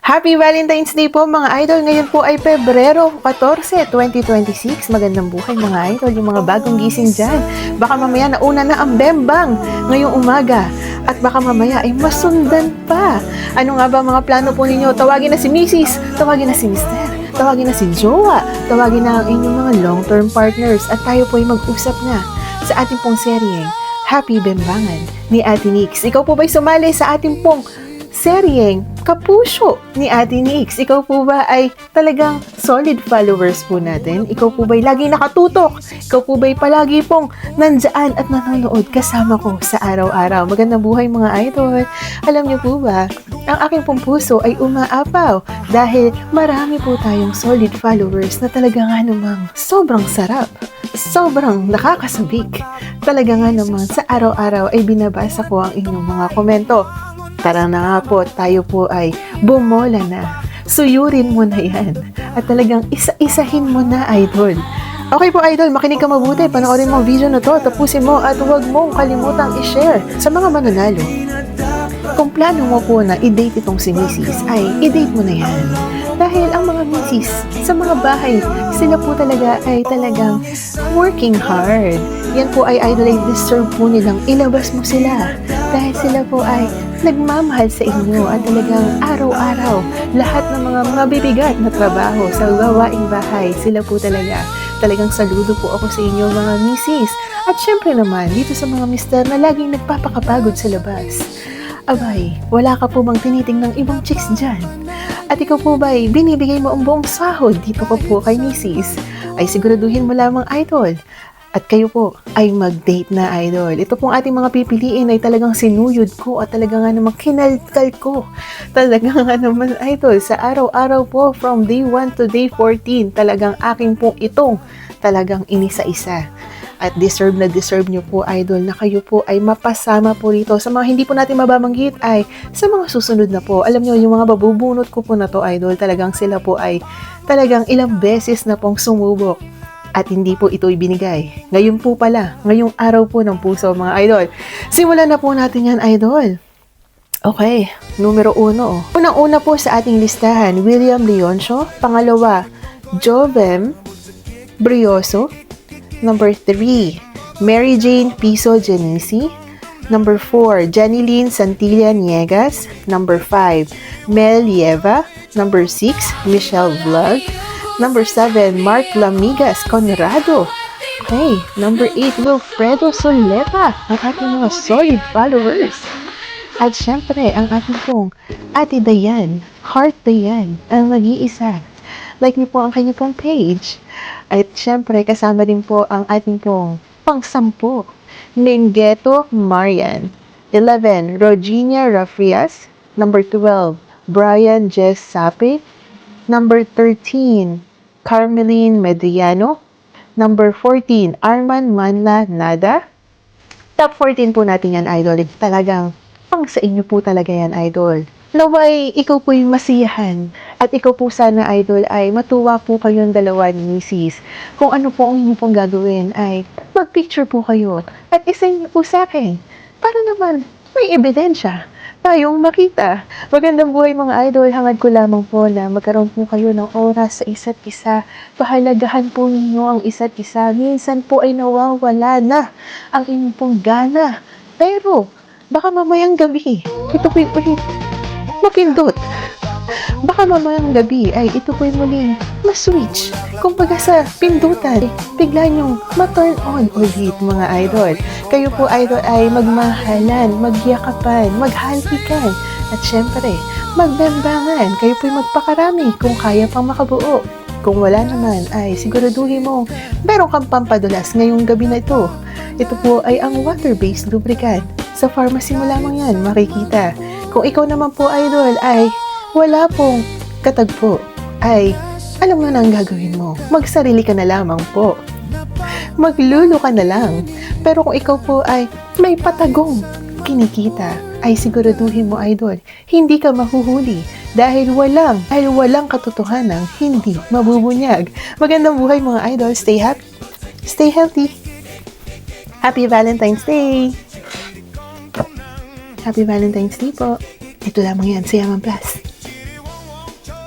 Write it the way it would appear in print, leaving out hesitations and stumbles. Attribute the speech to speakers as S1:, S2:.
S1: Happy Valentine's Day po mga idol. Ngayon po ay Pebrero 14, 2026. Magandang buhay mga idol, yung mga bagong gising dyan. Baka mamaya nauna na ang bembang ngayong umaga. At baka mamaya ay masundan pa. Ano nga ba mga plano po ninyo? Tawagin na si Mrs., tawagin na si Mr., tawagin na si Jowa, tawagin na ang inyong mga long-term partners. At tayo po ay mag-usap na sa ating pong seryeng Happy Bembangan ni Ate Nix. Ikaw po ba'y sumali sa ating pong seryeng Kapuso ni Ate Nix? Ikaw po ba ay talagang solid followers po natin? Ikaw po ba'y lagi nakatutok? Ikaw po ba'y palagi pong nandyan at nanonood kasama ko sa araw-araw? Magandang buhay mga idol. Alam niyo po ba, ang aking pong puso ay umaapaw dahil marami po tayong solid followers na talaga nga namang sobrang sarap. Sobrang nakakasabik. Talaga nga naman sa araw-araw ay binabasa ko ang inyong mga komento. Tara na nga po, tayo po ay bumola na. Suyurin mo na yan. At talagang isa-isahin mo na, idol. Okay po, idol, makinig ka mabuti. Panoorin mo ang video na to, tapusin mo at huwag mong kalimutang i-share sa mga mananalo. Kung plano mo po na i-date itong si Mrs., ay i-date mo na yan. Dahil ang mga Mrs. sa mga bahay, sila po talaga ay talagang working hard. Yan po ay idol, ay deserve po nilang ilabas mo sila. Dahil sila po ay nagmamahal sa inyo at talagang araw-araw lahat ng mga mabibigat na trabaho sa gawaing bahay, sila po talagang saludo po ako sa inyo mga misis. At syempre naman dito sa mga mister na laging nagpapakapagod sa labas. Abay, wala ka po bang tiniting ng ibang chicks dyan? At ikaw po ba'y binibigay mo ang buong sahod dito ko po kay misis? Ay siguraduhin mo lamang, idol. At kayo po ay mag-date na, idol. Ito pong ating mga pipiliin ay talagang sinuyod ko at talagang nga naman kinalkal ko. Talagang nga naman, idol, sa araw-araw po from day 1 to day 14, talagang aking pong itong talagang inisa-isa. At deserve na deserve nyo po, idol, na kayo po ay mapasama po rito. Sa mga hindi po natin mababanggit ay sa mga susunod na po. Alam nyo, yung mga babubunot ko po na to, idol, talagang sila po ay talagang ilang beses na pong sumubok. At hindi po ito ibinigay. Ngayon po pala, ngayong araw po ng puso mga idol. Simulan na po natin yan, idol. Okay, numero 1. Unang-una po sa ating listahan, William Leoncio. Pangalawa, Jovem Brioso. Number 3, Mary Jane Piso Genesi. Number 4, Janilyn Santilla Niegas. Number 5, Mel Lieva. Number 6, Michelle Vlog. Number 7, Mark Lamigas Conrado. Okay, number 8, Wilfredo Soleta, ang ating mga solid followers. At syempre, ang ating pong Ate Dayan, Heart Dayan, ang nag-iisa. Like niyo po ang kanyang pong page. At syempre, kasama din po ang ating pong pang-10, Ningeto Marian. 11, Roginia Rafrias. Number 12, Brian Jess Sape. Number 13, Carmeline Mediano. Number 14, Arman Manla Nada. Top 14 po natin yan, idol. Talagang pang sa inyo po talaga yan, idol. Naway, ikaw po yung masiyahan. At ikaw po sana, idol, ay matuwa po kayong dalawa ni Mrs. Kung ano po ang inyo pong gagawin ay mag-picture po kayo. At isend po sa akin. Para naman may ebidensya tayong makita. Magandang buhay mga idol. Hangad ko lamang po na magkaroon po kayo ng oras sa isa't isa. Pahalagahan po ninyo ang isa't isa. Minsan po ay nawawala na ang inyong pong gana. Pero, baka mamayang gabi, ito po yung mapindot. Baka mamayang gabi ay ito po yung muling ma-switch. Kumbaga sa pindutan, bigla nyong ma-turn on ulit mga idol. Kayo po idol ay magmahalan, magyakapan, maghalikan. At syempre, magbembangan. Kayo po yung magpakarami kung kaya pang makabuo. Kung wala naman ay siguraduhin mo meron kang pampadulas ngayong gabi na ito. Ito po ay ang water-based lubricant. Sa pharmacy mo lamang yan makikita. Kung ikaw naman po idol ay wala pong katagpo, ay alam mo na ang gagawin mo. Magsarili ka na lamang po. Maglulo ka na lang. Pero kung ikaw po ay may patagong kinikita, ay siguraduhin mo idol, hindi ka mahuhuli dahil walang katotohanang hindi mabubunyag. Magandang buhay mga idol. Stay happy. Stay healthy. Happy Valentine's Day! Happy Valentine's Day po. Ito lamang yan sa Yaman Plus.